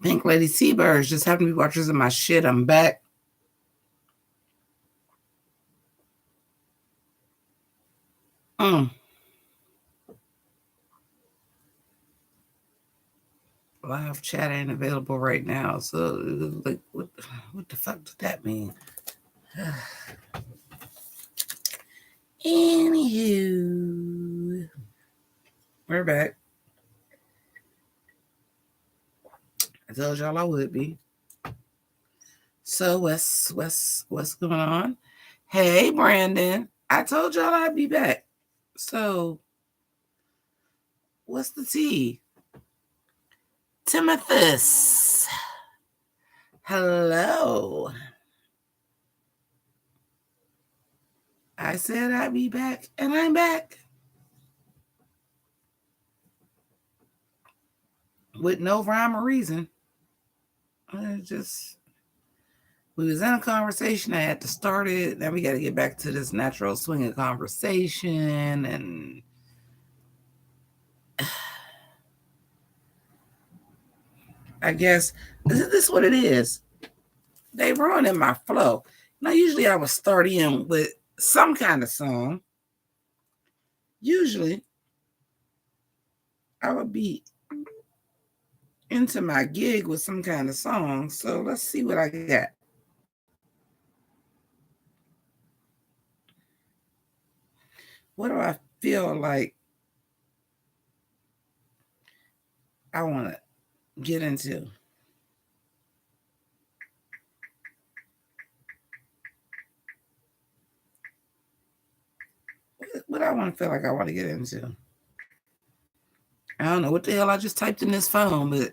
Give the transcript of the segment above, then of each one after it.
Pink Lady Seabirds just happened to be watchers of my shit. I'm back. Live chat ain't available right now. So, like, what the fuck does that mean? Anywho, we're back. I told y'all I would be. So, what's going on? Hey, Brandon. I told y'all I'd be back. So, what's the tea? Timothus. Hello. I said I'd be back, and I'm back. With no rhyme or reason. We was in a conversation. I had to start it. Then we got to get back to this natural swinging conversation. And I guess this is what it is. They ruining my flow. Now, usually I would start in with some kind of song. Usually I would be into my gig with some kind of song. So let's see what I got. What do I feel like I want to get into? What I want to feel like I want to get into? I don't know what the hell I just typed in this phone, but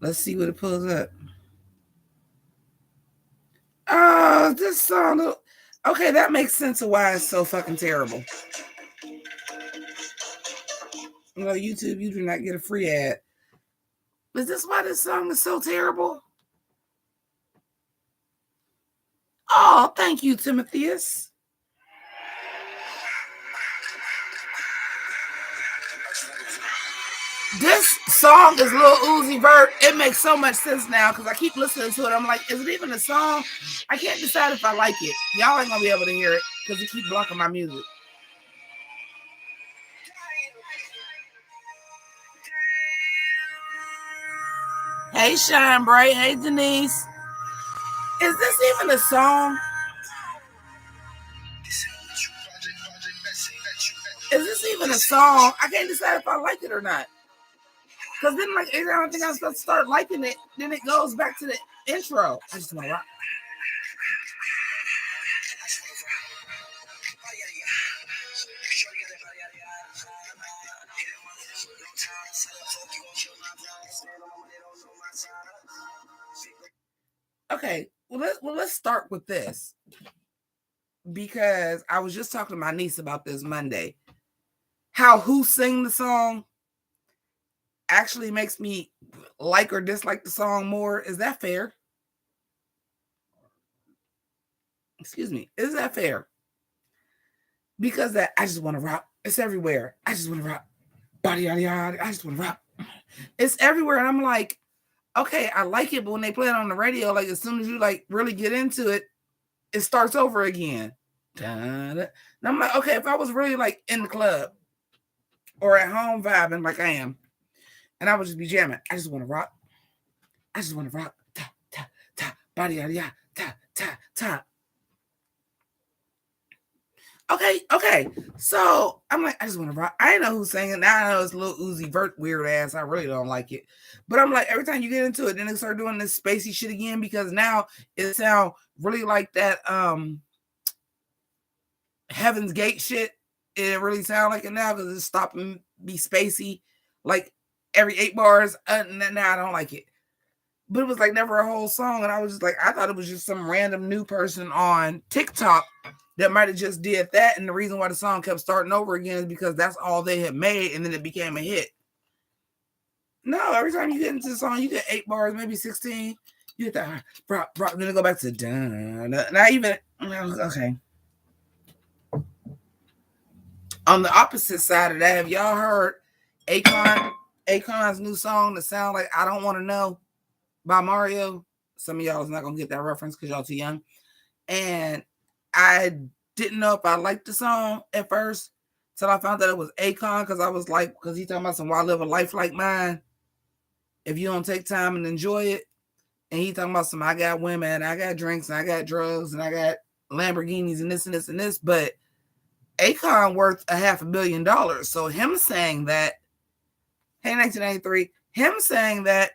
let's see what it pulls up. Oh, this song. Okay, that makes sense of why it's so fucking terrible. You know, YouTube, you do not get a free ad. Is this why this song is so terrible? Oh, thank you, Timotheus. This song is Lil Uzi Vert. It makes so much sense now because I keep listening to it. I'm like, is it even a song? I can't decide if I like it. Y'all ain't gonna be able to hear it because it keeps blocking my music. Hey, Shine Bright. Hey, Denise. Is this even a song? Is this even a song? I can't decide if I like it or not. Because then, like, I don't think I'm supposed to start liking it. Then it goes back to the intro. I just want to rock. Okay, well let's start with this because I was just talking to my niece about this Monday. How who sing the song actually makes me like or dislike the song more. Is that fair? Excuse me. Is that fair? Because that I just want to rock. It's everywhere. I just want to rock. Body yada yada. I just want to rock. It's everywhere, and I'm like, okay, I like it, but when they play it on the radio, like as soon as you like really get into it, it starts over again. And I'm like, okay, if I was really like in the club or at home vibing like I am, and I would just be jamming, I just want to rock. I just want to rock. Ta, ta, ta, body, yada, yada, ta, ta, ta. Okay. So I'm like, I just want to rock. I didn't know who's singing. Now I know it's Lil Uzi Vert weird ass. I really don't like it. But I'm like, every time you get into it, then they start doing this spacey shit again because now it sounds really like that Heaven's Gate shit. It really sounds like it now because it's stopping be spacey like every 8 bars. And now I don't like it. But it was like never a whole song. And I was just like, I thought it was just some random new person on TikTok that might have just did that. And the reason why the song kept starting over again is because that's all they had made. And then it became a hit. No, every time you get into the song, you get 8 bars, maybe 16. You get that rock, then it go back to dun. Not even, okay. On the opposite side of that, have y'all heard Akon Akon's new song that sound like I Don't Want to Know by Mario? Some of y'all is not gonna get that reference because y'all too young. And I didn't know if I liked the song at first till I found that it was Akon, because I was like, because he talking about some, why live a life like mine if you don't take time and enjoy it. And he talking about some, I got women, I got drinks, and I got drugs, and I got Lamborghinis and this and this and this. But Akon worth $500 million. So him saying that, hey, 1993, him saying that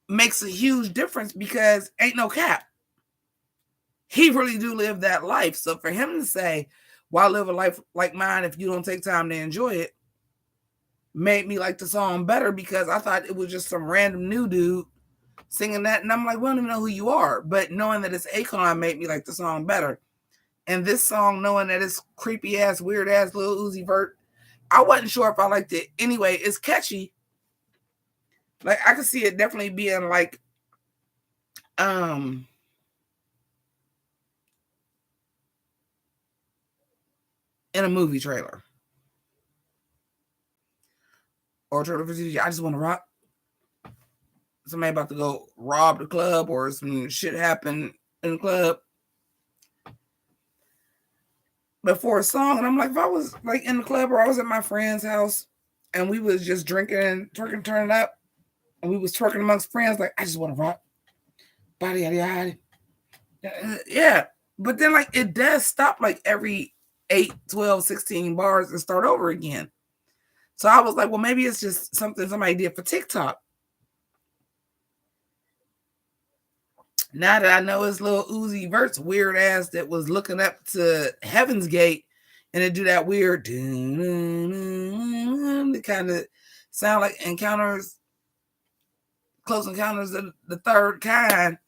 makes a huge difference because ain't no cap. He really do live that life. So for him to say, why live a life like mine if you don't take time to enjoy it, made me like the song better, because I thought it was just some random new dude singing that. And I'm like, we don't even know who you are. But knowing that it's Akon made me like the song better. And this song, knowing that it's creepy ass, weird ass Lil Uzi Vert, I wasn't sure if I liked it. Anyway, it's catchy. Like, I could see it definitely being like, in a movie trailer. Or trailer for TV. I just want to rock. Somebody about to go rob the club or some shit happen in the club. But for a song, and I'm like, if I was like in the club or I was at my friend's house and we was just drinking and twerking, turning up, and we was twerking amongst friends, like, I just want to rock. Body, yada, yada. Yeah. But then, like, it does stop like every 8, 12, 16 bars and start over again. So I was like, well, maybe it's just something somebody did for TikTok. Now that I know it's Lil Uzi Vert's weird ass that was looking up to Heaven's Gate, and it do that weird that kind of sound like Close Encounters of the Third Kind,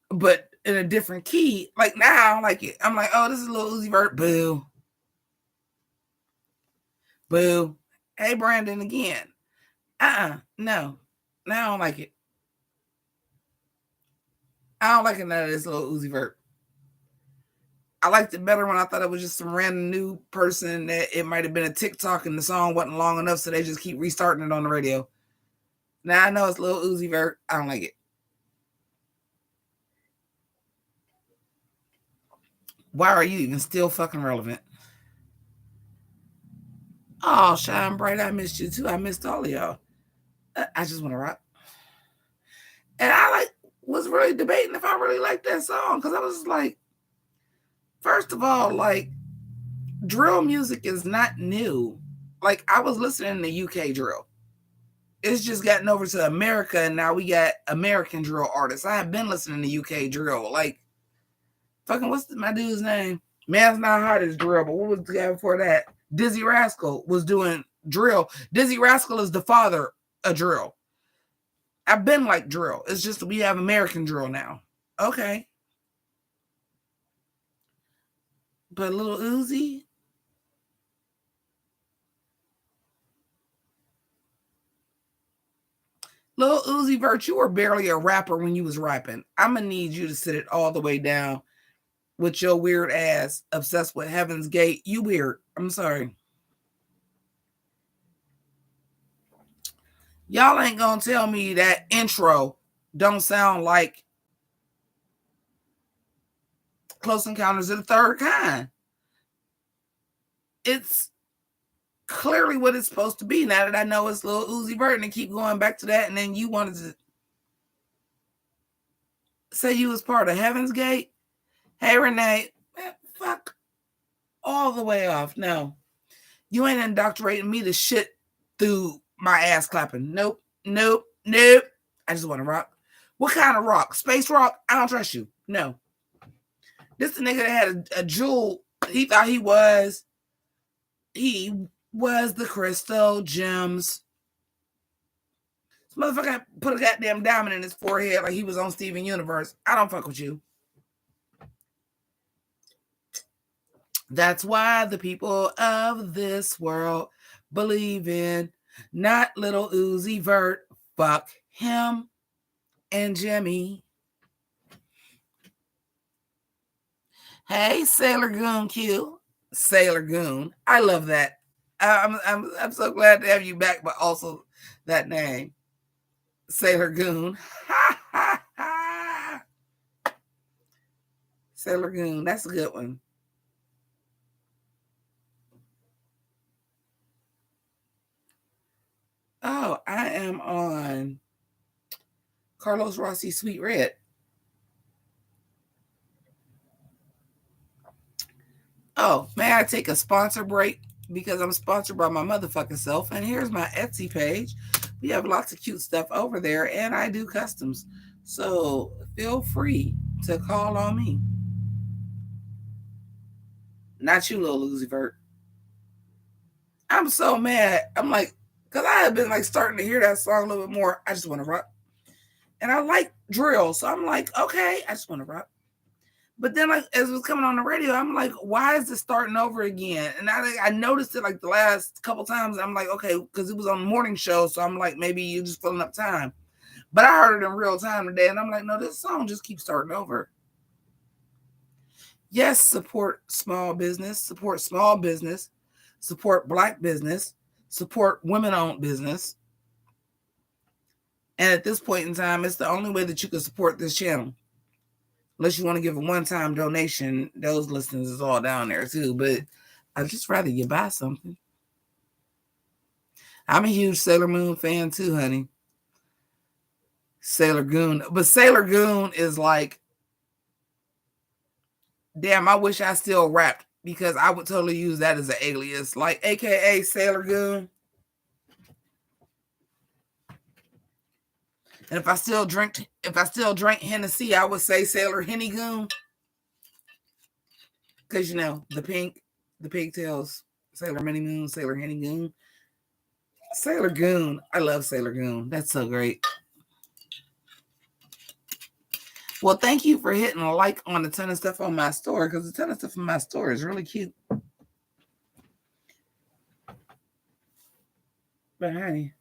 but in a different key. Like, now I like it. I'm like, oh, this is Lil Uzi Vert. Boo. Boo. Hey, Brandon again. No. Now I don't like it. I don't like it that it's Lil Uzi Vert. I liked it better when I thought it was just some random new person that it might have been a TikTok and the song wasn't long enough, so they just keep restarting it on the radio. Now I know it's Lil Uzi Vert. I don't like it. Why are you even still fucking relevant? Oh, Shine Bright, I missed you too. I missed all of y'all. I just want to rock. And I was really debating if I really liked that song, because I was like, first of all, like, drill music is not new. Like, I was listening to UK drill. It's just gotten over to America, and now we got American drill artists. I have been listening to UK drill. Like, fucking, what's my dude's name? Man's Not Hot is drill, but what was the guy before that? Dizzy Rascal was doing drill. Dizzy Rascal is the father of drill. I've been like drill. It's just we have American drill now. Okay. But Lil Uzi? Lil Uzi Vert, you were barely a rapper when you was rapping. I'm going to need you to sit it all the way down with your weird ass obsessed with Heaven's Gate. You weird. I'm sorry. Y'all ain't going to tell me that intro don't sound like Close Encounters of the Third Kind. It's clearly what it's supposed to be, now that I know it's Lil Uzi Vert, and keep going back to that, and then you wanted to say you was part of Heaven's Gate. Hey, Renee, man, fuck all the way off. No, you ain't indoctrinating me to shit through my ass clapping. Nope. I just want to rock. What kind of rock? Space rock? I don't trust you. No. This the nigga that had a jewel. He thought he was the crystal gems. This motherfucker put a goddamn diamond in his forehead like he was on Steven Universe. I don't fuck with you. That's why the people of this world believe in not Little Uzi Vert. Fuck him and Jimmi. Hey, Sailor Goon Q. Sailor Goon. I love that. I'm so glad to have you back, but also that name, Sailor Goon. Sailor Goon. That's a good one. Oh, I am on Carlos Rossi Sweet Red. Oh, may I take a sponsor break? Because I'm sponsored by my motherfucking self. And here's my Etsy page. We have lots of cute stuff over there, and I do customs. So feel free to call on me. Not you, little Lucy Vert. I'm so mad. I'm like, because I have been like starting to hear that song a little bit more. I just want to rock. And I like drill. So I'm like, okay, I just want to rock. But then, like, as it was coming on the radio, I'm like, why is this starting over again? And I noticed it like the last couple times. I'm like, okay, because it was on the morning show. So I'm like, maybe you're just filling up time. But I heard it in real time today. And I'm like, no, this song just keeps starting over. Yes, support small business, support Black business, support women-owned business. And at this point in time, it's the only way that you can support this channel. Unless you want to give a one-time donation, those listings is all down there too. But I'd just rather you buy something. I'm a huge Sailor Moon fan too, honey. Sailor Goon. But Sailor Goon is like, damn, I wish I still rapped, because I would totally use that as an alias. Like, AKA Sailor Goon. And if I still drank Hennessy, I would say Sailor Henny Goon. Because, you know, the pigtails, Sailor Mini Moon, Sailor Henny Goon. Sailor Goon. I love Sailor Goon. That's so great. Well, thank you for hitting a like on a ton of stuff on my store, because a ton of stuff on my store is really cute. But honey,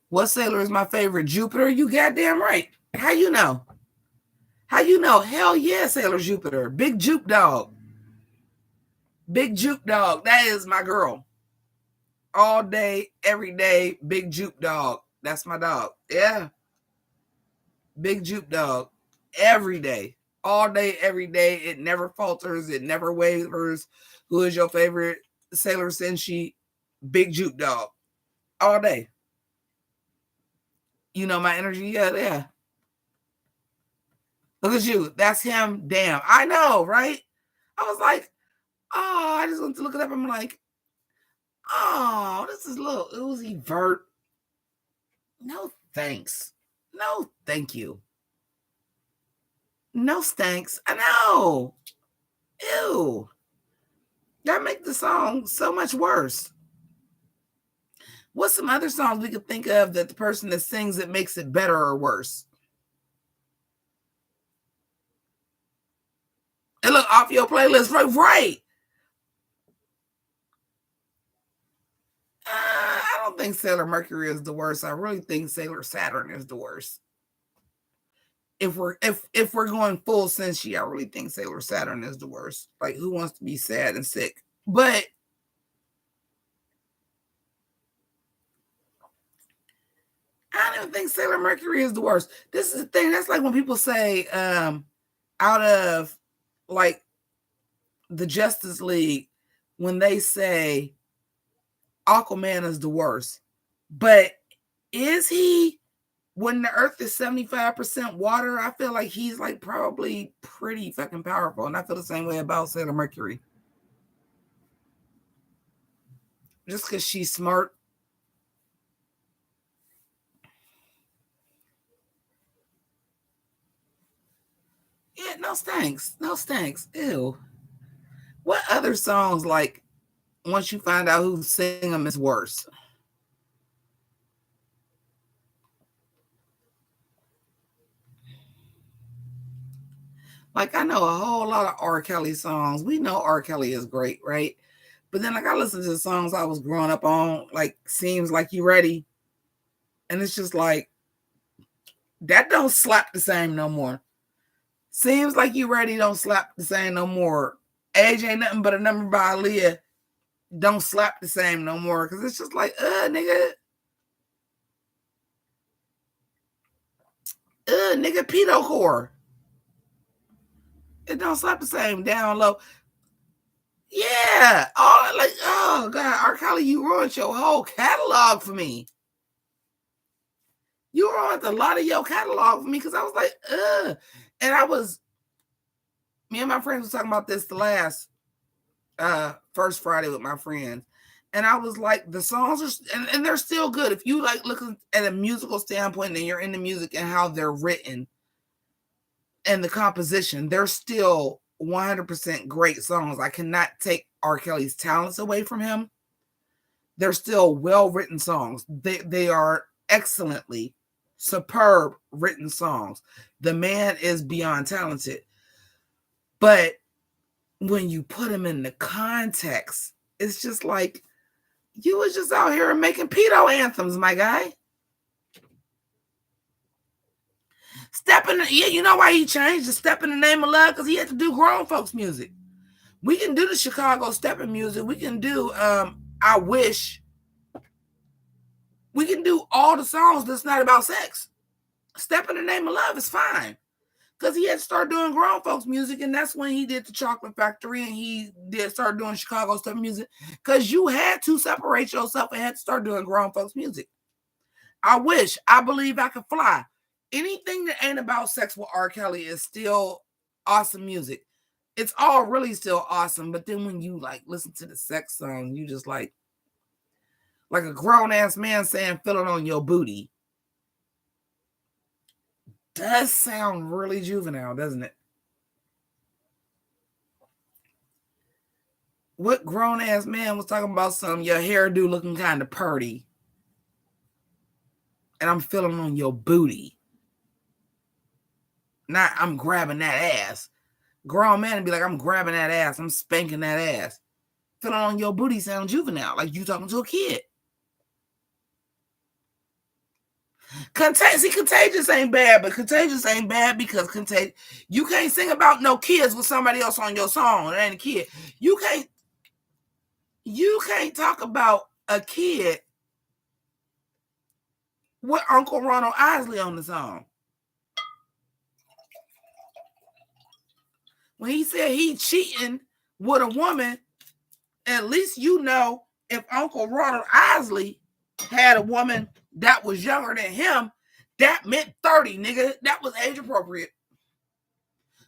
what sailor is my favorite? Jupiter? You goddamn right. How you know? How you know? Hell yeah, Sailor Jupiter. Big Jupe Dog. Big Jupe Dog. That is my girl. All day, every day, Big Jupe Dog. That's my dog. Yeah. Big Jupe Dog. Every day. All day, every day. It never falters. It never wavers. Who is your favorite Sailor Senshi? Big Jupe Dog. All day. You know my energy? Yeah. Look at you. That's him. Damn. I know, right? I was like, oh, I just went to look it up. I'm like, oh, this is little Uzi Vert. No thanks. No thank you. No thanks. I know. Ew. That makes the song so much worse. What's some other songs we could think of that the person that sings it makes it better or worse? And look, off your playlist, right. I don't think Sailor Mercury is the worst. I really think Sailor Saturn is the worst. If we're going full Senshi, I really think Sailor Saturn is the worst. Like, who wants to be sad and sick? But I don't even think Sailor Mercury is the worst. This is the thing. That's like when people say, out of like the Justice League, when they say Aquaman is the worst. But is he? When the earth is 75% water, I feel like he's like probably pretty fucking powerful. And I feel the same way about Sailor Mercury. Just because she's smart. Yeah, no thanks. No thanks. Ew. What other songs, like, once you find out who sing them, is worse? Like, I know a whole lot of R. Kelly songs. We know R. Kelly is great, right? But then, like, I listen to the songs I was growing up on, like Seems Like You Ready. And it's just like, That don't slap the same no more. Seems Like You Ready don't slap the same no more. Age Ain't Nothing But a Number by Aaliyah don't slap the same no more. Because it's just like, nigga. Nigga, pedo core. It don't slap the same. Down low. Yeah. Oh God, R. Kelly, you ruined your whole catalog for me. You ruined a lot of your catalog for me because I was like, and me and my friends was talking about this the last first Friday with my friends. And I was like, the songs are, and they're still good. If you like looking at a musical standpoint and you're into music and how they're written and the composition, they're still 100% great songs. I cannot take R. Kelly's talents away from him. They're still well-written songs. They are excellently superb written songs. The man is beyond talented. But when you put him in the context, it's just like, you was just out here making pedo anthems, my guy. You know why he changed the Step in the Name of Love? Because he had to do grown folks music. We can do the Chicago stepping music. We can do I Wish. We can do all the songs that's not about sex. Step in the Name of Love is fine. Because he had to start doing grown folks music, and that's when he did the Chocolate Factory, and he did start doing Chicago stuff music. Because you had to separate yourself and had to start doing grown folks music. I Wish, I Believe I Could Fly. Anything that ain't about sex with R. Kelly is still awesome music. It's all really still awesome, but then when you like listen to the sex song, you just like a grown-ass man saying, "Feel it on your booty." Does sound really juvenile, doesn't it? What grown-ass man was talking about your hairdo looking kind of purty, and I'm feeling on your booty? Not I'm grabbing that ass. Grown man and be like, I'm grabbing that ass, I'm spanking that ass. Feeling on your booty sound juvenile, like you talking to a kid. Contagious ain't bad, but Contagious ain't bad because you can't sing about no kids with somebody else on your song. It ain't a kid. You can't talk about a kid with Uncle Ronald Isley on the song. When he said he cheating with a woman, at least you know if Uncle Ronald Isley had a woman that was younger than him, that meant 30, nigga. That was age appropriate.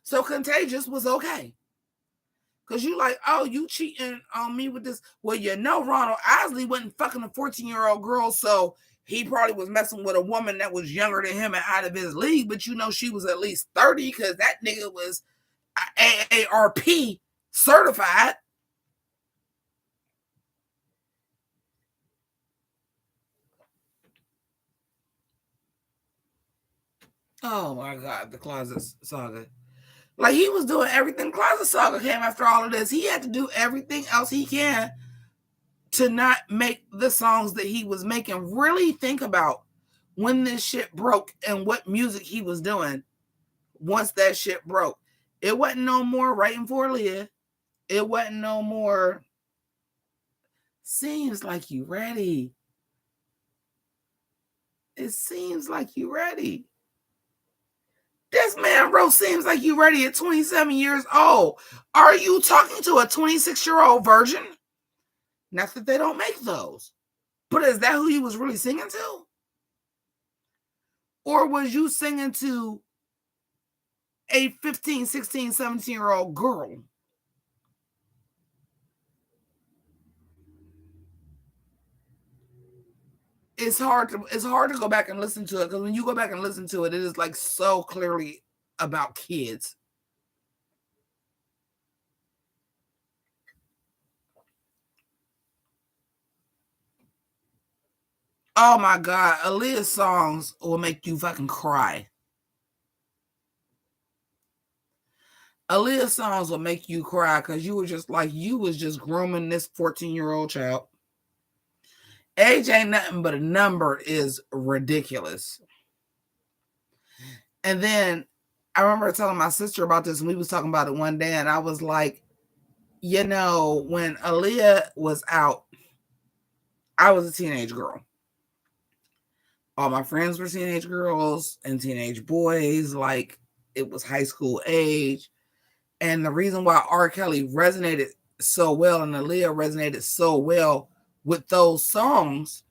So Contagious was okay. Because you like, oh, you cheating on me with this. Well, you know Ronald Isley wasn't fucking a 14-year-old girl, so he probably was messing with a woman that was younger than him and out of his league, but you know she was at least 30 because that nigga was AARP certified. Oh my God, the Closet Saga. Like he was doing everything. Closet Saga came after all of this. He had to do everything else he can to not make the songs that he was making. Really think about when this shit broke and what music he was doing once that shit broke. It wasn't no more Writing for Leah. It wasn't no more Seems Like You Ready. It seems like you ready. This man wrote Seems Like You Ready at 27 years old. Are you talking to a 26-year-old virgin? Not that they don't make those. But is that who he was really singing to? Or was you singing to a 15, 16, 17-year-old girl? It's hard to go back and listen to it because when you go back and listen to it, it is like so clearly about kids. Oh my God, Aaliyah's songs will make you fucking cry. Aaliyah's songs will make you cry because you was just grooming this 14-year-old child. Age Ain't Nothing But a Number is ridiculous. And then I remember telling my sister about this, and we was talking about it one day, and I was like, when Aaliyah was out, I was a teenage girl. All my friends were teenage girls and teenage boys, like it was high school age. And the reason why R. Kelly resonated so well and Aaliyah resonated so well with those songs,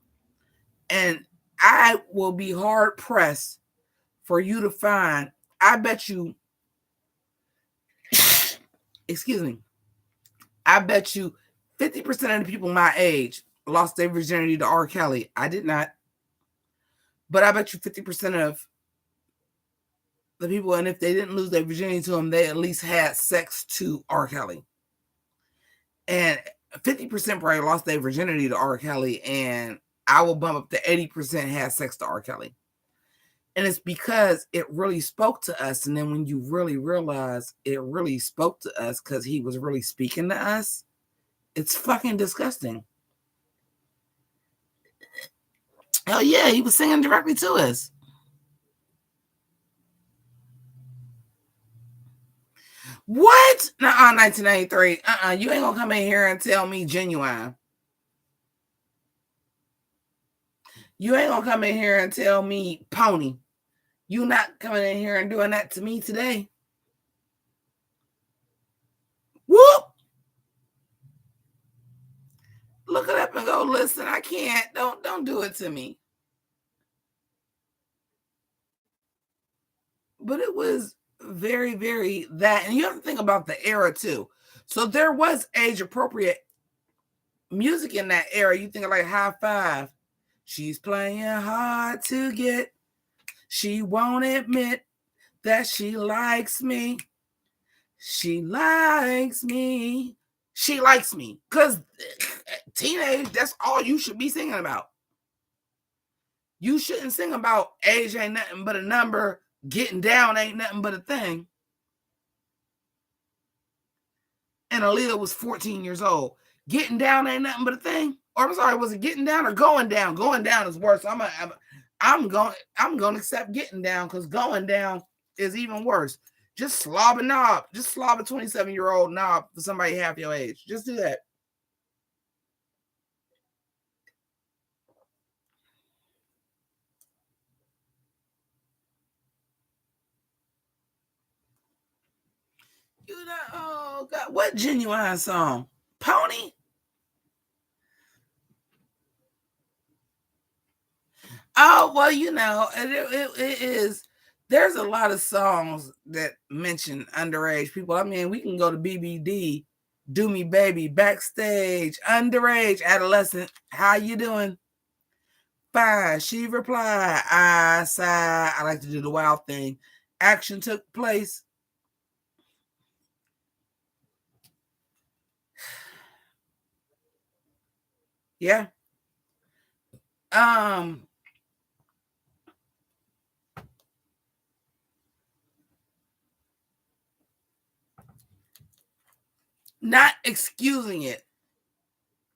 and I will be hard pressed for you to find, I bet you, excuse me, I bet you 50% of the people my age lost their virginity to R. Kelly. I did not. But I bet you 50% of the people, and if they didn't lose their virginity to him, they at least had sex to R. Kelly. And 50% probably lost their virginity to R. Kelly, and I will bump up to 80% had sex to R. Kelly. And it's because it really spoke to us. And then when you really realize it really spoke to us because he was really speaking to us, it's fucking disgusting. Hell yeah, he was singing directly to us. What? Nuh-uh, 1993. You ain't gonna come in here and tell me Genuine. You ain't gonna come in here and tell me Pony. You not coming in here and doing that to me today. Whoop! Look it up and go, listen, I can't. Don't do it to me. But it was very, very that. And you have to think about the era too. So there was age appropriate music in that era. You think of like High Five. She's playing hard to get. She won't admit that she likes me. She likes me. She likes me. Because teenage, that's all you should be singing about. You shouldn't sing about age ain't nothing but a number. Getting down ain't nothing but a thing. And Aaliyah was 14 years old. Getting down ain't nothing but a thing. Or I'm sorry, was it getting down or going down? Going down is worse. I'm going to accept getting down because going down is even worse. Just slob a knob. Just slob a 27-year-old knob for somebody half your age. Just do that. You know, oh God, what Genuine song? Pony? Oh, well, it is. There's a lot of songs that mention underage people. I mean, we can go to BBD, Do Me Baby, Backstage, Underage, Adolescent, How You Doing? Fine. She replied, I sigh. I like to do the wild thing. Action took place. Yeah. Not excusing it.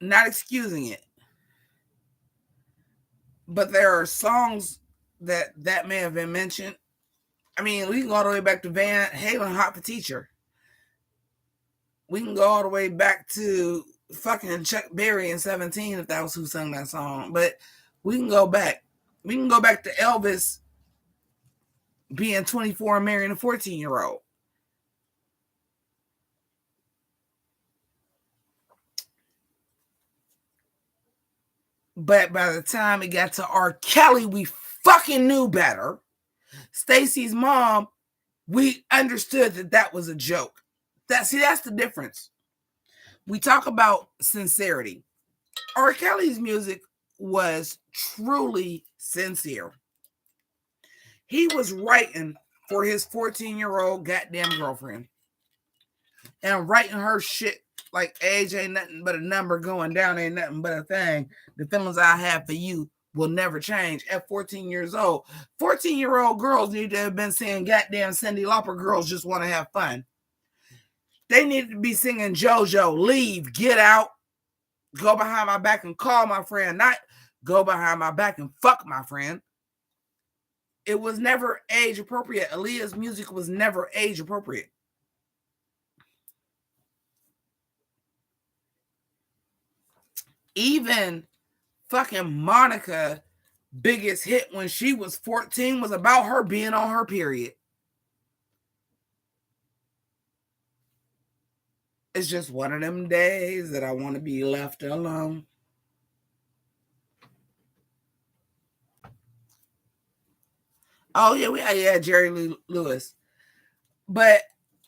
Not excusing it. But there are songs that may have been mentioned. I mean, we can go all the way back to Van Halen, Hot for Teacher. We can go all the way back to fucking Chuck Berry in 17 if that was who sung that song. But we can go back. We can go back to Elvis being 24 and marrying a 14-year-old. But by the time it got to R. Kelly, we fucking knew better. Stacy's mom, we understood that was a joke. That's the difference. We talk about sincerity. R. Kelly's music was truly sincere. He was writing for his 14-year-old goddamn girlfriend and writing her shit like age ain't nothing but a number, going down ain't nothing but a thing. The feelings I have for you will never change. At 14 years old, 14-year-old girls need to have been saying goddamn Cyndi Lauper girls just want to have fun. They need to be singing JoJo, leave, get out, go behind my back and call my friend, not go behind my back and fuck my friend. It was never age appropriate. Aaliyah's music was never age appropriate. Even fucking Monica biggest hit when she was 14 was about her being on her period. It's just one of them days that I want to be left alone. Oh yeah, Jerry Lee Lewis. But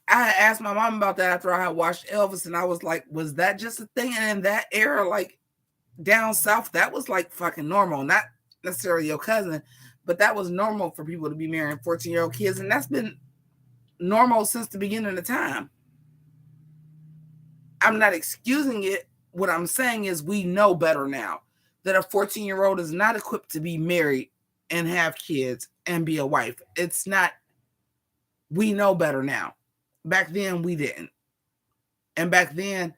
I asked my mom about that after I had watched Elvis, and I was like, was that just a thing? And in that era, like down south, that was like fucking normal. Not necessarily your cousin, but that was normal for people to be marrying 14-year-old kids, and that's been normal since the beginning of time. I'm not excusing it. What I'm saying is we know better now that a 14-year-old is not equipped to be married and have kids and be a wife. It's not. We know better now. Back then, we didn't. And back then,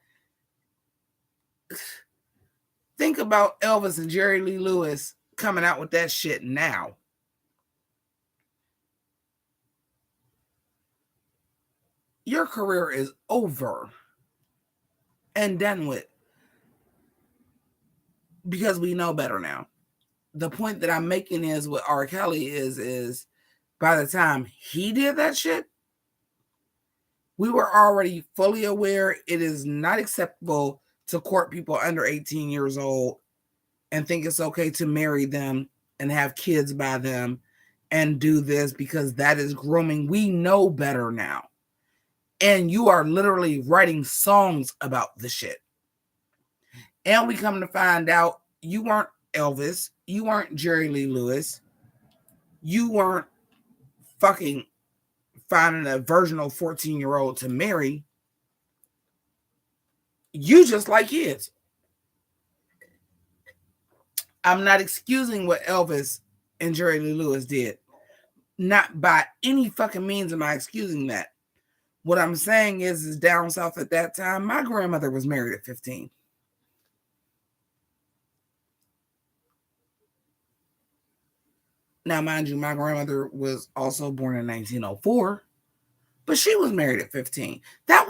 think about Elvis and Jerry Lee Lewis coming out with that shit now. Your career is over and done with because we know better now. The point that I'm making is what R. Kelly is by the time he did that shit, we were already fully aware it is not acceptable to court people under 18 years old and think it's okay to marry them and have kids by them and do this because that is grooming. We know better now. And you are literally writing songs about the shit. And we come to find out you weren't Elvis. You weren't Jerry Lee Lewis. You weren't fucking finding a virginal 14-year-old to marry. You just like kids. I'm not excusing what Elvis and Jerry Lee Lewis did. Not by any fucking means am I excusing that. What I'm saying is down south at that time, my grandmother was married at 15. Now, mind you, my grandmother was also born in 1904, but she was married at 15. That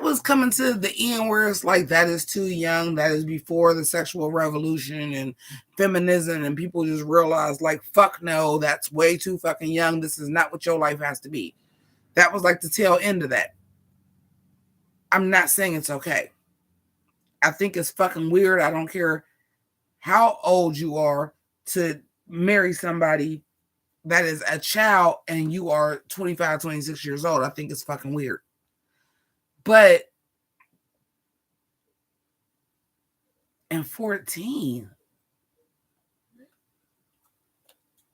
was coming to the end where it's like, that is too young. That is before the sexual revolution and feminism, and people just realized, like, fuck no, that's way too fucking young. This is not what your life has to be. That was like the tail end of that. I'm not saying it's okay. I think it's fucking weird. I don't care how old you are to marry somebody that is a child and you are 25, 26 years old. I think it's fucking weird. But in 14,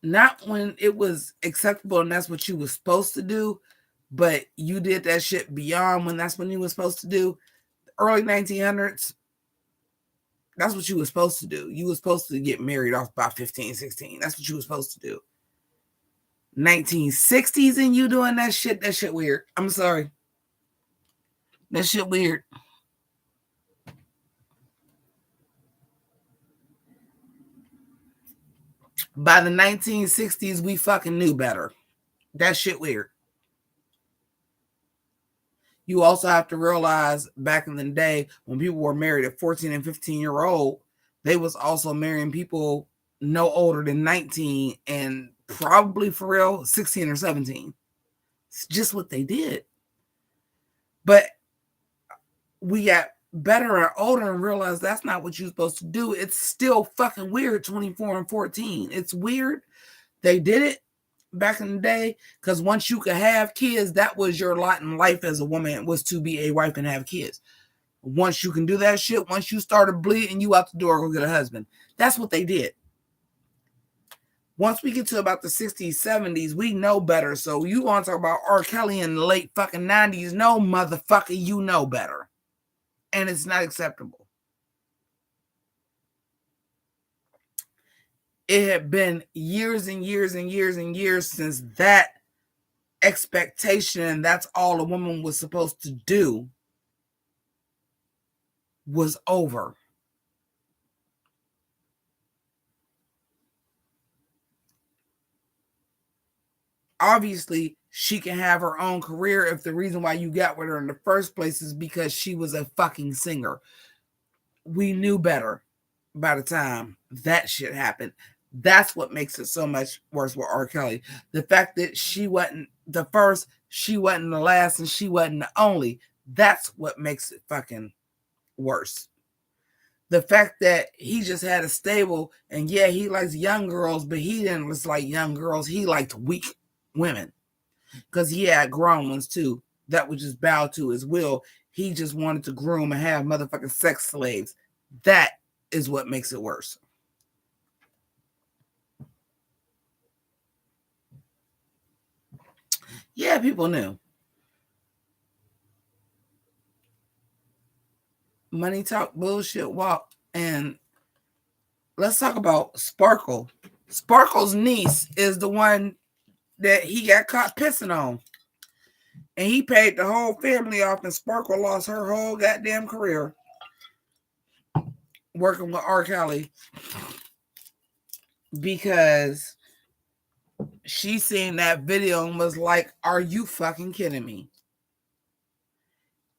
not when it was acceptable and that's what you were supposed to do, but you did that shit beyond when that's when you were supposed to do. Early 1900s, that's what you were supposed to do. You were supposed to get married off by 15, 16. That's what you were supposed to do. 1960s and you doing that shit weird. I'm sorry. That shit weird. By the 1960s, we fucking knew better. That shit weird. You also have to realize back in the day when people were married at 14 and 15-year-old, they was also marrying people no older than 19 and probably for real 16 or 17. It's just what they did. But we got better and older and realized that's not what you're supposed to do. It's still fucking weird, 24 and 14. It's weird. They did it back in the day because once you could have kids, that was your lot in life as a woman, was to be a wife and have kids. Once you can do that shit, once you started bleeding, you out the door, go get a husband. That's what they did. Once we get to about the 60s, 70s, we know better. So you want to talk about R. Kelly in the late fucking 90s? No, motherfucker, you know better. And it's not acceptable. It had been years and years and years and years since that expectation, that's all a woman was supposed to do, was over. obviously she can have her own career if the reason why you got with her in the first place is because she was a fucking singer. We knew better by the time that shit happened. That's what makes it so much worse with R. Kelly. The fact that she wasn't the first, she wasn't the last, and she wasn't the only. That's what makes it fucking worse. The fact that he just had a stable, and yeah, he likes young girls, but he didn't just like young girls. He liked weak women because he had grown ones too that would just bow to his will. He just wanted to groom and have motherfucking sex slaves. That is what makes it worse. Yeah, people knew. Money talk, bullshit walk. And let's talk about Sparkle. Sparkle's niece is the one that he got caught pissing on. And he paid the whole family off, and Sparkle lost her whole goddamn career working with R. Kelly because she seen that video and was like, are you fucking kidding me?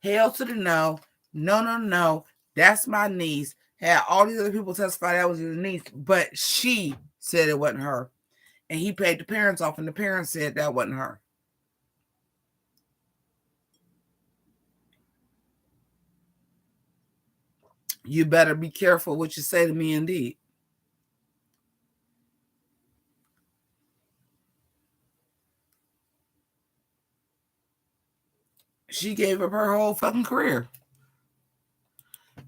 Hell to the no. No, no, no. That's my niece. Had all these other people testify that was his niece, but she said it wasn't her. And he paid the parents off, and the parents said that wasn't her. You better be careful what you say to me, indeed. She gave up her whole fucking career.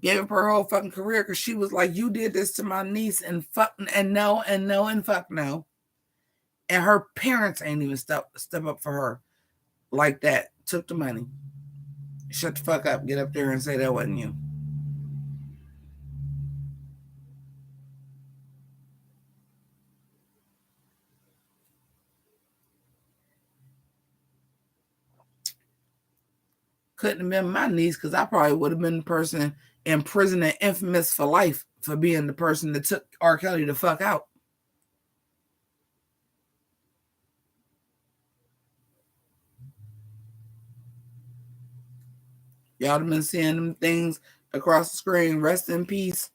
Gave up her whole fucking career because she was like, you did this to my niece, and fuck, and no, and no, and fuck no. And her parents ain't even step up for her like that. Took the money. Shut the fuck up. Get up there and say that wasn't you. Couldn't have been my niece because I probably would have been the person in prison and infamous for life for being the person that took R. Kelly the fuck out. Y'all have been seeing them things across the screen. Rest in peace,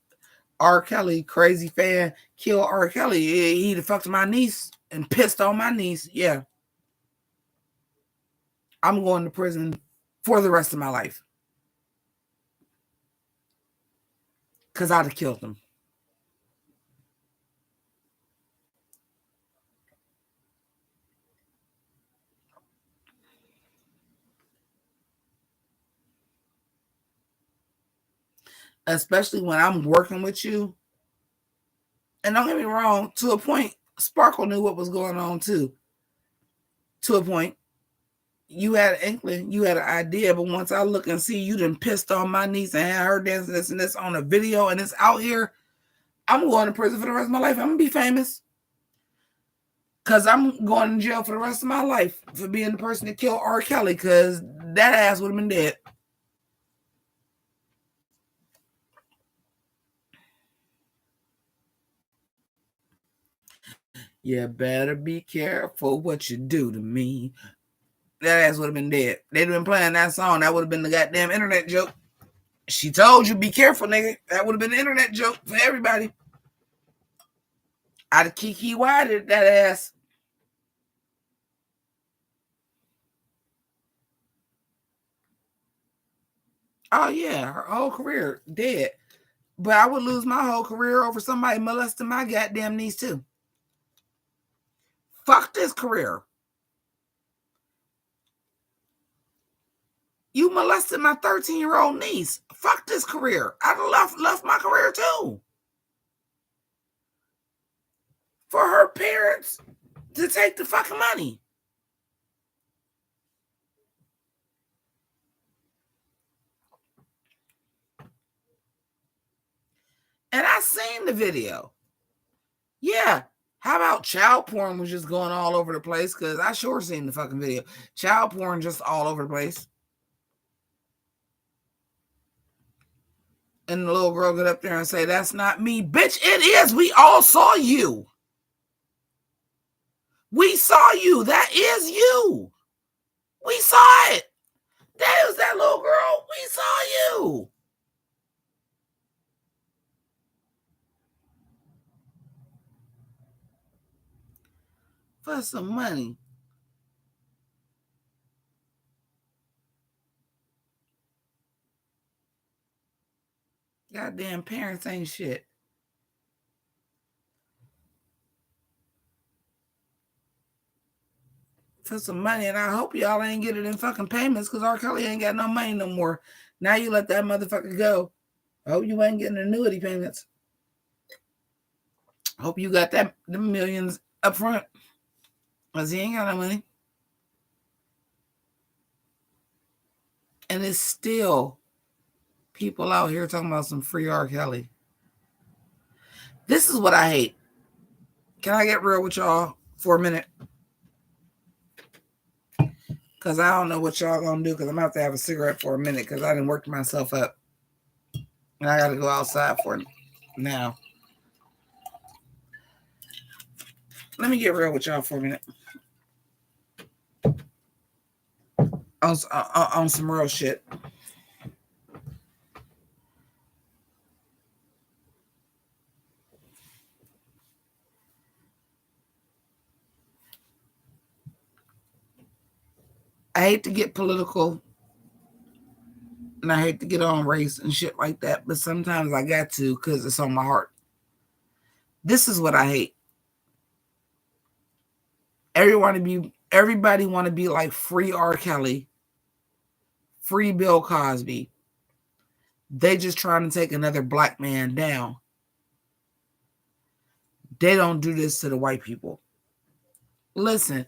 R. Kelly, crazy fan, kill R. Kelly. He fucked my niece and pissed on my niece. Yeah. I'm going to prison for the rest of my life. Because I'd have killed him. Especially when I'm working with you. And don't get me wrong, to a point, Sparkle knew what was going on too. To a point. You had an inkling, you had an idea, but once I look and see you done pissed on my niece and had her dancing this and this on a video and it's out here, I'm going to prison for the rest of my life. I'm going to be famous. Because I'm going to jail for the rest of my life for being the person that killed R. Kelly, because that ass would have been dead. You better be careful what you do to me. That ass would have been dead. They'd have been playing that song. That would have been the goddamn internet joke. She told you, be careful, nigga. That would have been the internet joke for everybody. I'd have kiki wide that ass. Oh, yeah. Her whole career dead. But I would lose my whole career over somebody molesting my goddamn niece, too. Fuck this career. You molested my 13-year-old niece. Fuck this career. I'd have left my career too. For her parents to take the fucking money. And I seen the video. Yeah. How about child porn was just going all over the place? Because I sure seen the fucking video. Child porn just all over the place. And the little girl get up there and say, that's not me. Bitch, it is. We all saw you. We saw you. That is you. We saw it. That was that little girl. We saw you. For some money. Goddamn parents ain't shit. For some money, and I hope y'all ain't get it in fucking payments because R. Kelly ain't got no money no more. Now you let that motherfucker go. I hope you ain't getting annuity payments. Hope you got the millions up front because he ain't got no money. And it's still people out here talking about some free R. Kelly. This is what I hate. Can I get real with y'all for a minute? Because I don't know what y'all going to do because I'm about to have a cigarette for a minute because I didn't work myself up. And I got to go outside for it now. Let me get real with y'all for a minute. On some real shit. I hate to get political and I hate to get on race and shit like that, but sometimes I got to because it's on my heart. This is what I hate. Everybody want to be like free R. Kelly, free Bill Cosby. They just trying to take another black man down. They don't do this to the white people. Listen,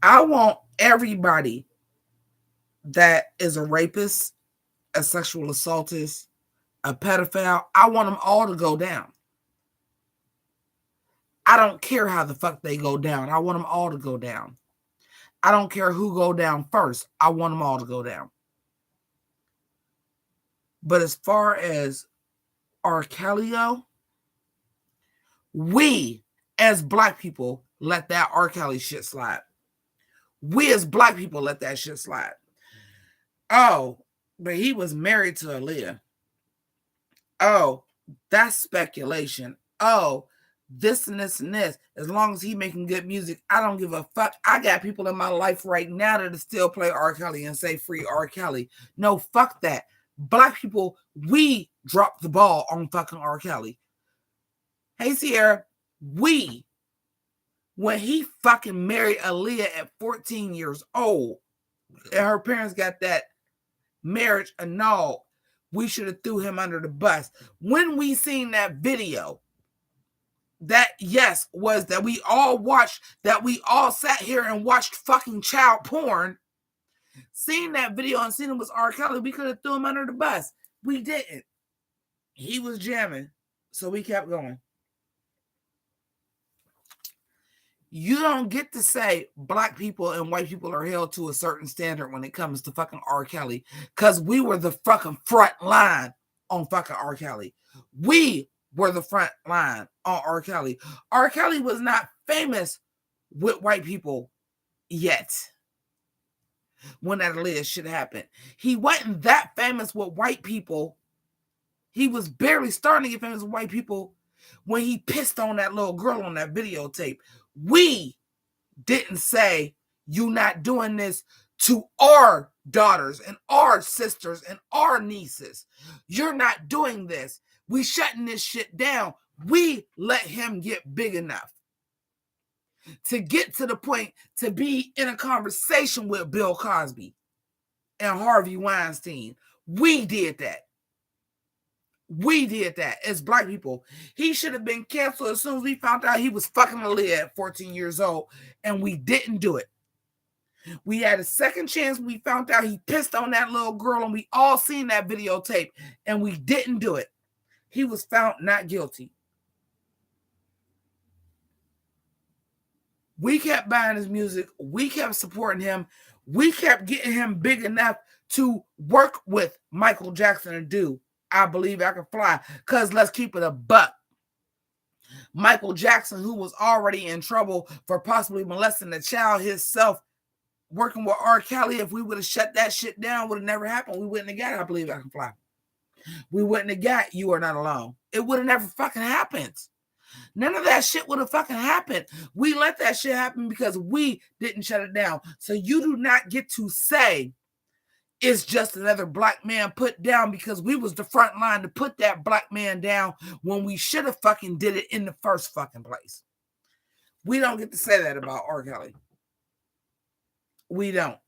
I want everybody that is a rapist, a sexual assaultist, a pedophile, I want them all to go down. I don't care how the fuck they go down. I want them all to go down. I don't care who go down first. I want them all to go down. But as far as R. Kelly go, we as black people let that R. Kelly shit slide. We as black people let that shit slide. Oh, but he was married to Aaliyah. Oh, that's speculation. Oh, this and this and this. As long as he making good music, I don't give a fuck. I got people in my life right now that still play R. Kelly and say free R. Kelly. No, fuck that. Black people, we dropped the ball on fucking R. Kelly. Hey, Sierra, when he fucking married Aaliyah at 14 years old, and her parents got that marriage annulled, we should have threw him under the bus. When we seen that video, that yes, was that we all watched, that we all sat here and watched fucking child porn, seen that video and seen it was R. Kelly, we could have threw him under the bus. We didn't. He was jamming, so we kept going. You don't get to say black people and white people are held to a certain standard when it comes to fucking R. Kelly, because we were the fucking front line on fucking R. Kelly. We were the front line on R. Kelly. R. Kelly was not famous with white people yet when that Aaliyah shit happened. He wasn't that famous with white people. He was barely starting to get famous with white people when he pissed on that little girl on that videotape. We didn't say, you not doing this to our daughters and our sisters and our nieces. You're not doing this. We shutting this shit down. We let him get big enough to get to the point to be in a conversation with Bill Cosby and Harvey Weinstein. We did that. We did that as black people. He should have been canceled as soon as we found out he was fucking Aaliyah at 14 years old, and we didn't do it. We had a second chance when we found out he pissed on that little girl, and we all seen that videotape, and we didn't do it. He was found not guilty. We kept buying his music. We kept supporting him. We kept getting him big enough to work with Michael Jackson and do I Believe I Can Fly. Because let's keep it a buck. Michael Jackson, who was already in trouble for possibly molesting a child himself, working with R. Kelly. If we would have shut that shit down, would have never happened. We wouldn't have got I Believe I Can Fly. We wouldn't have got You Are Not Alone. It would have never fucking happened. None of that shit would have fucking happened. We let that shit happen because we didn't shut it down. So you do not get to say it's just another black man put down because we was the front line to put that black man down when we should have fucking did it in the first fucking place. We don't get to say that about R. Kelly. We don't.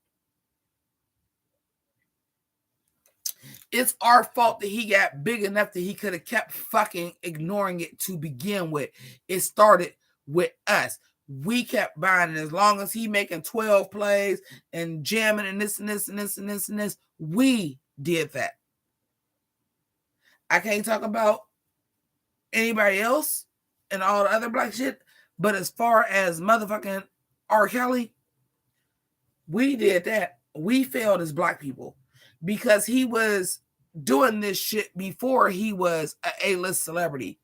It's our fault that he got big enough that he could have kept fucking ignoring it to begin with. It started with us. We kept buying it. As long as he making 12 plays and jamming and this and this and this and this and this, we did that. I can't talk about anybody else and all the other black shit, but as far as motherfucking R. Kelly, we did that. We failed as black people because he was doing this shit before he was an A-list celebrity.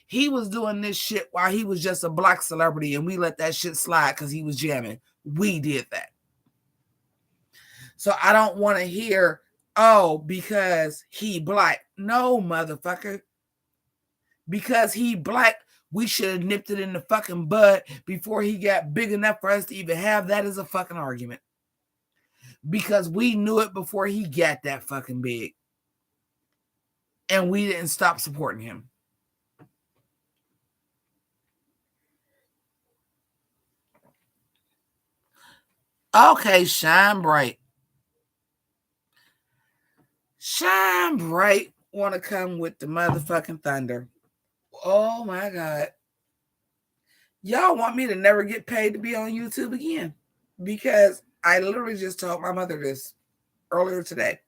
He was doing this shit while he was just a black celebrity, and we let that shit slide because he was jamming. We did that. So I don't want to hear, oh, because he black. No, motherfucker. Because he black, we should have nipped it in the fucking bud before he got big enough for us to even have that as a fucking argument. Because we knew it before he got that fucking big. And we didn't stop supporting him. Okay, shine bright. Shine bright want to come with the motherfucking thunder. Oh my God. Y'all want me to never get paid to be on YouTube again? Because I literally just told my mother this earlier today.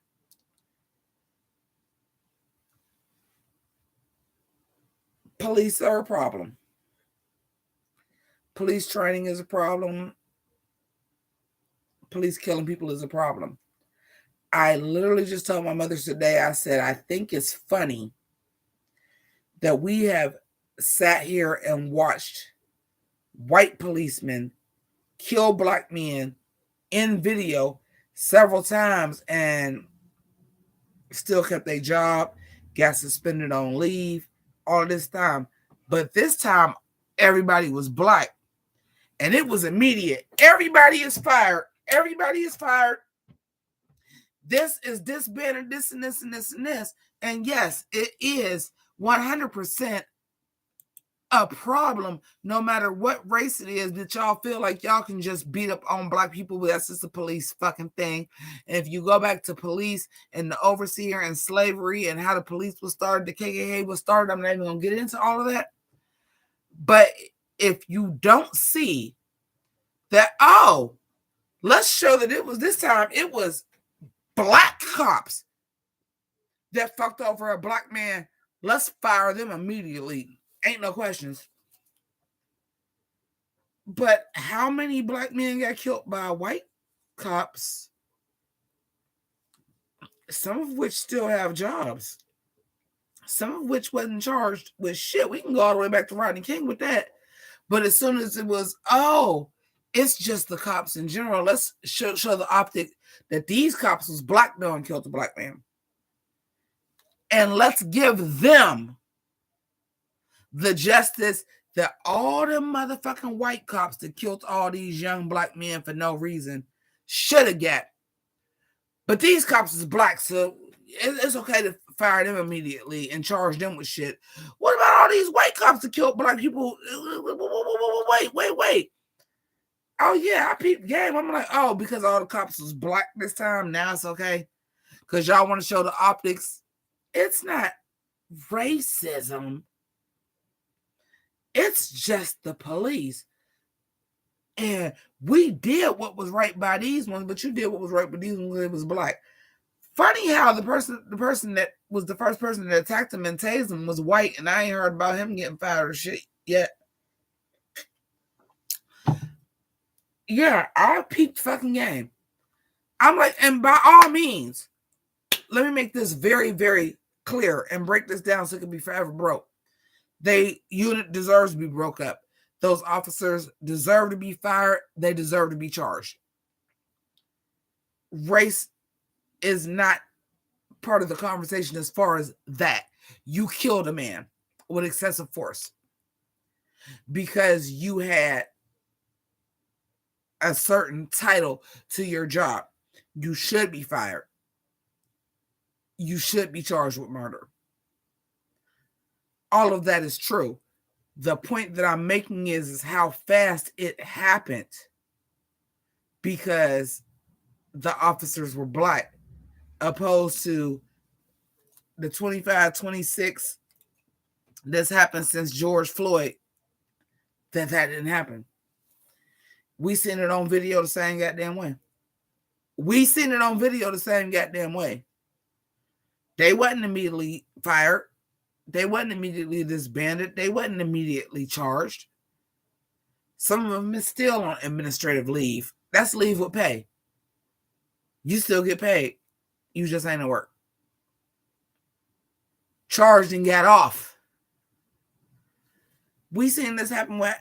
Police are a problem. Police training is a problem. Police killing people is a problem. I literally just told my mother today, I said, I think it's funny that we have sat here and watched white policemen kill black men in video several times and still kept their job, got suspended on leave, all this time. But this time, everybody was black. And it was immediate. Everybody is fired. Everybody is fired. This is this banner, this and this and this and this. And yes, it is 100% a problem, no matter what race it is, that y'all feel like y'all can just beat up on black people. That's just a police fucking thing. And if you go back to police and the overseer and slavery and how the police was started, the KKK was started, I'm not even going to get into all of that. But if you don't see that, oh, let's show that it was this time, it was black cops that fucked over a black man, let's fire them immediately. Ain't no questions. But how many black men got killed by white cops? Some of which still have jobs. Some of which wasn't charged with shit. We can go all the way back to Rodney King with that. But as soon as it was, oh, it's just the cops in general, let's show the optic that these cops was black though and killed the black man. And let's give them the justice that all them motherfucking white cops that killed all these young black men for no reason should have got. But these cops is black, so it's okay to fire them immediately and charge them with shit. What about all these white cops that killed black people? Wait. Oh yeah, I peeped the game. I'm like, oh, because all the cops was black this time, now it's okay. Because y'all want to show the optics. It's not racism. It's just the police. And we did what was right by these ones, but you did what was right by these ones when it was black. Funny how the person that was the first person that attacked him and tased him was white, and I ain't heard about him getting fired or shit yet. Yeah, I peeped fucking game. I'm like, and by all means, let me make this very, very clear and break this down so it can be forever broke. Unit deserves to be broke up. Those officers deserve to be fired. They deserve to be charged. Race is not part of the conversation as far as that. You killed a man with excessive force because you had a certain title to your job. You should be fired. You should be charged with murder. All of that is true. The point that I'm making is how fast it happened because the officers were black, opposed to the 25, 26 that's happened since George Floyd, that didn't happen. We seen it on video the same goddamn way. We seen it on video the same goddamn way. They wasn't immediately fired. They wasn't immediately disbanded. They wasn't immediately charged. Some of them is still on administrative leave. That's leave with pay. You still get paid. You just ain't at work. Charged and got off. We seen this happen with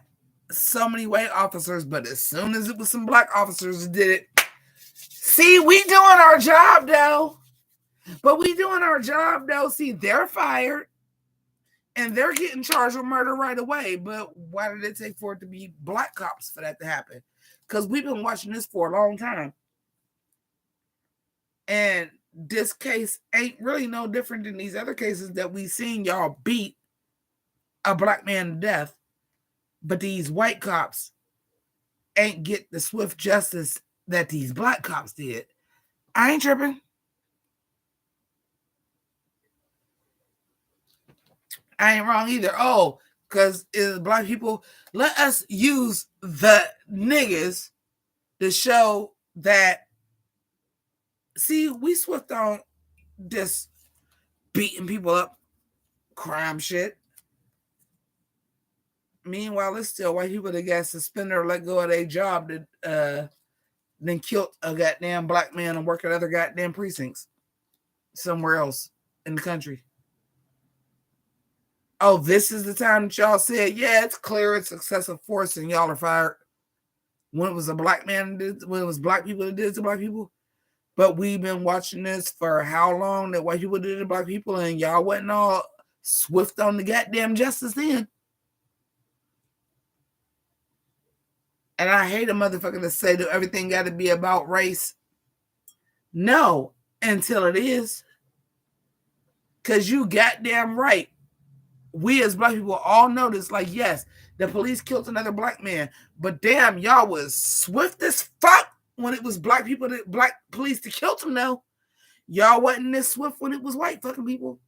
so many white officers, but as soon as it was some black officers that did it, see, we doing our job though. See, they're fired and they're getting charged with murder right away. But why did it take for it to be black cops for that to happen? Because we've been watching this for a long time. And this case ain't really no different than these other cases that we seen y'all beat a black man to death. But these white cops ain't get the swift justice that these black cops did. I ain't tripping. I ain't wrong either. Oh, because black people, let us use the niggas to show that, see, we swift on this beating people up crime shit. Meanwhile, it's still white people that got suspended or let go of their job that then killed a goddamn black man and work at other goddamn precincts somewhere else in the country. Oh, this is the time that y'all said, yeah, it's clear it's excessive force and y'all are fired. When it was a black man, when it was black people that did it to black people. But we've been watching this for how long that white people did it to black people and y'all wasn't all swift on the goddamn justice then. And I hate a motherfucker to say that everything got to be about race. No, until it is. Because you goddamn right. We as black people all know this. Like, yes, the police killed another black man. But damn, y'all was swift as fuck when it was black people, black police that killed him though. Y'all wasn't this swift when it was white fucking people.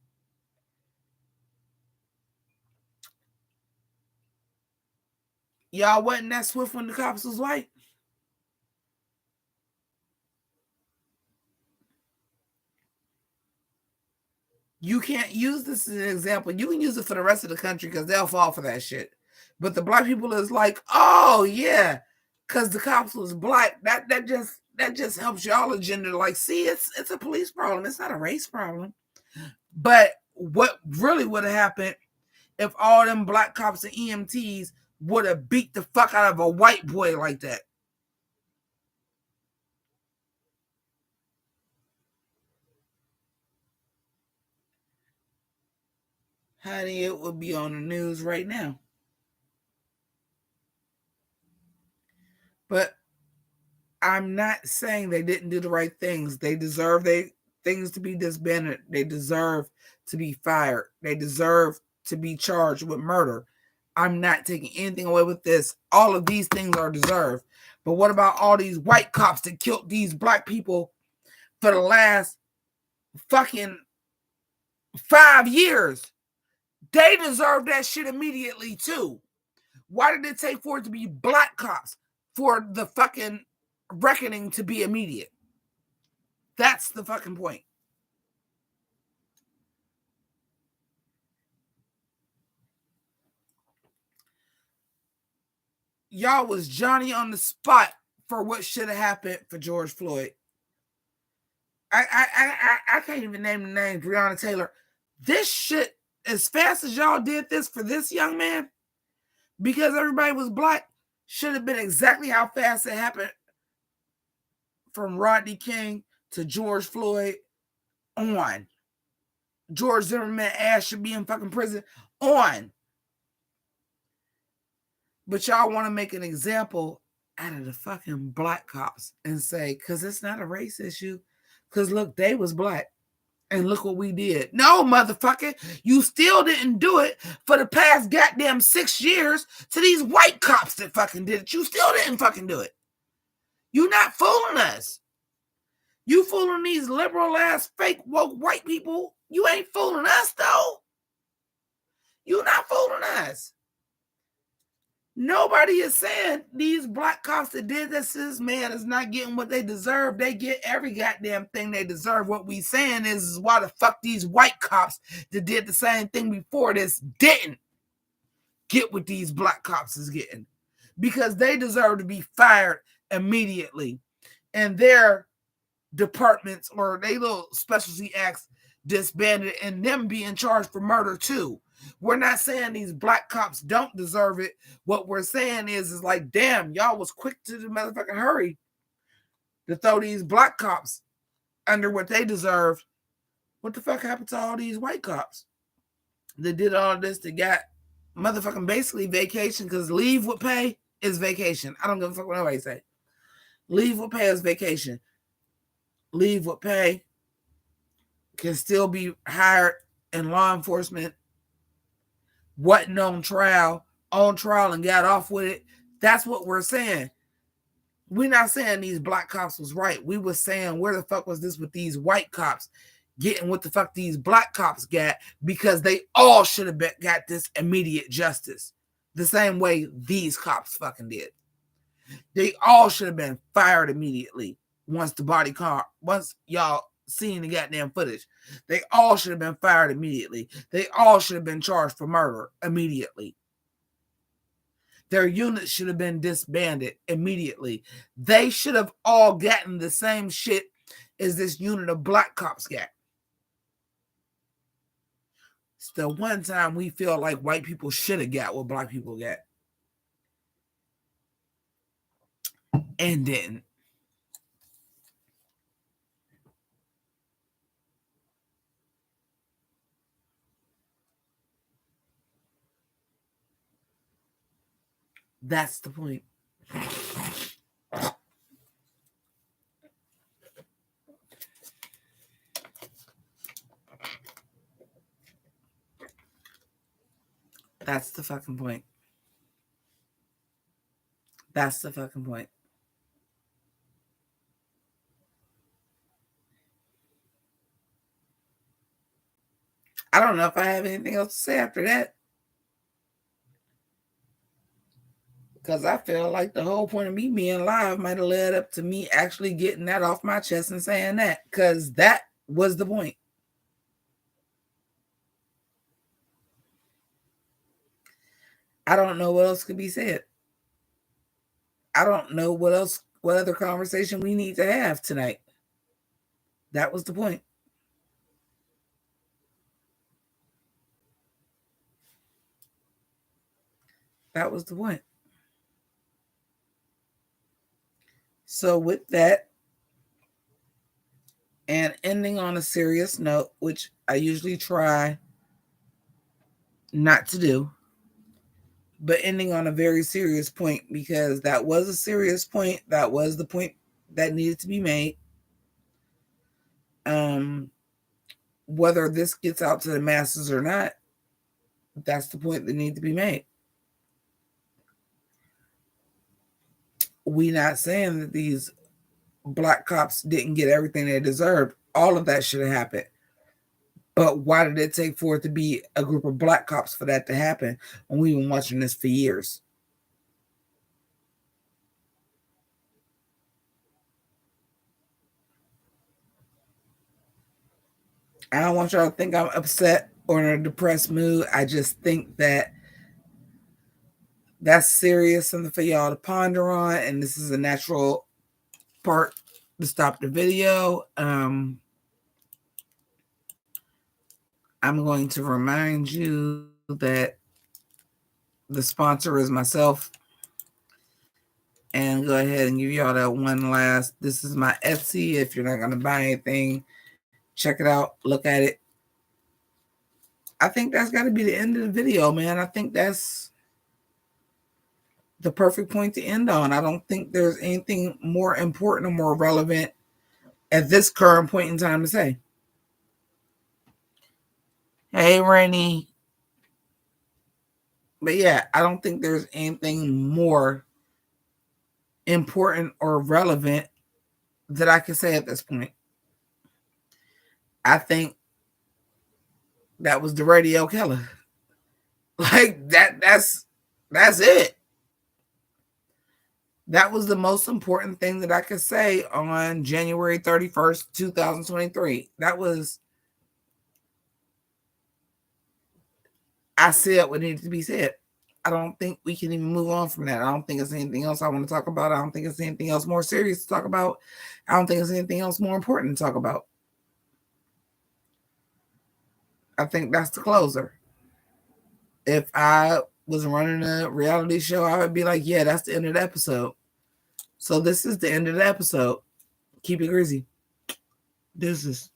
Y'all wasn't that swift when the cops was white. You can't use this as an example. You can use it for the rest of the country because they'll fall for that shit. But the black people is like, oh yeah, because the cops was black. That just helps y'all agenda. Like, see, it's a police problem. It's not a race problem. But what really would have happened if all them black cops and EMTs would have beat the fuck out of a white boy like that? Honey, it would be on the news right now. But I'm not saying they didn't do the right things. They deserve things to be disbanded. They deserve to be fired. They deserve to be charged with murder. I'm not taking anything away with this. All of these things are deserved. But what about all these white cops that killed these black people for the last fucking 5 years? They deserve that shit immediately too. Why did it take for it to be black cops for the fucking reckoning to be immediate? That's the fucking point. Y'all was Johnny on the spot for what should have happened for George Floyd. I can't even name the name, Breonna Taylor. This shit as fast as y'all did this for this young man, because everybody was black, should have been exactly how fast it happened from Rodney King to George Floyd on. George Zimmerman ass should be in fucking prison on. But y'all want to make an example out of the fucking black cops and say, because it's not a race issue. Because look, they was black. And look what we did. No, motherfucker, you still didn't do it for the past goddamn 6 years to these white cops that fucking did it. You still didn't fucking do it. You not fooling us. You fooling these liberal ass fake woke white people. You ain't fooling us though. You not fooling us. Nobody is saying these black cops that did this man is not getting what they deserve. They get every goddamn thing they deserve. What we saying is why the fuck these white cops that did the same thing before this didn't get what these black cops is getting. Because they deserve to be fired immediately. And their departments or they little specialty acts disbanded and them being charged for murder too. We're not saying these black cops don't deserve it. What we're saying is like, damn, y'all was quick to the motherfucking hurry to throw these black cops under what they deserved. What the fuck happened to all these white cops that did all this that got motherfucking basically vacation? Because leave with pay is vacation. I don't give a fuck what nobody say. Leave with pay is vacation. Leave with pay can still be hired in law enforcement. Wasn't on trial and got off with it. That's what we're saying. We're not saying these black cops was right. We were saying where the fuck was this with these white cops getting what the fuck these black cops got, because they all should have got this immediate justice the same way these cops fucking did. They all should have been fired immediately once y'all seen the goddamn footage. They all should have been fired immediately. They all should have been charged for murder immediately. Their units should have been disbanded immediately. They should have all gotten the same shit as this unit of black cops got. It's the one time we feel like white people should have got what black people got. And didn't. That's the point. That's the fucking point. That's the fucking point. I don't know if I have anything else to say after that. Because I feel like the whole point of me being live might have led up to me actually getting that off my chest and saying that. Because that was the point. I don't know what else could be said. I don't know what other conversation we need to have tonight. That was the point. That was the point. So with that, and ending on a serious note, which I usually try not to do, but ending on a very serious point, because that was a serious point. That was the point that needed to be made. Whether this gets out to the masses or not, that's the point that needs to be made. We not saying that these black cops didn't get everything they deserved. All of that should have happened. But why did it take for it to be a group of black cops for that to happen when we've been watching this for years? I don't want y'all to think I'm upset or in a depressed mood. I just think that that's serious, something for y'all to ponder on, and this is a natural part to stop the video. I'm going to remind you that the sponsor is myself, and go ahead and give y'all that one last. This is my Etsy. If you're not going to buy anything, check it out, look at it. I think that's got to be the end of the video, man. I think that's the perfect point to end on. I don't think there's anything more important or more relevant at this current point in time to say. Hey, Rainy. But yeah, I don't think there's anything more important or relevant that I can say at this point. I think that was the radio killer. Like that's it. That was the most important thing that I could say on January 31st, 2023. I said what needed to be said. I don't think we can even move on from that. I don't think there's anything else I want to talk about. I don't think there's anything else more serious to talk about. I don't think there's anything else more important to talk about. I think that's the closer. If I was running a reality show, I would be like, yeah, that's the end of the episode. So this is the end of the episode. Keep it greasy. Deuces.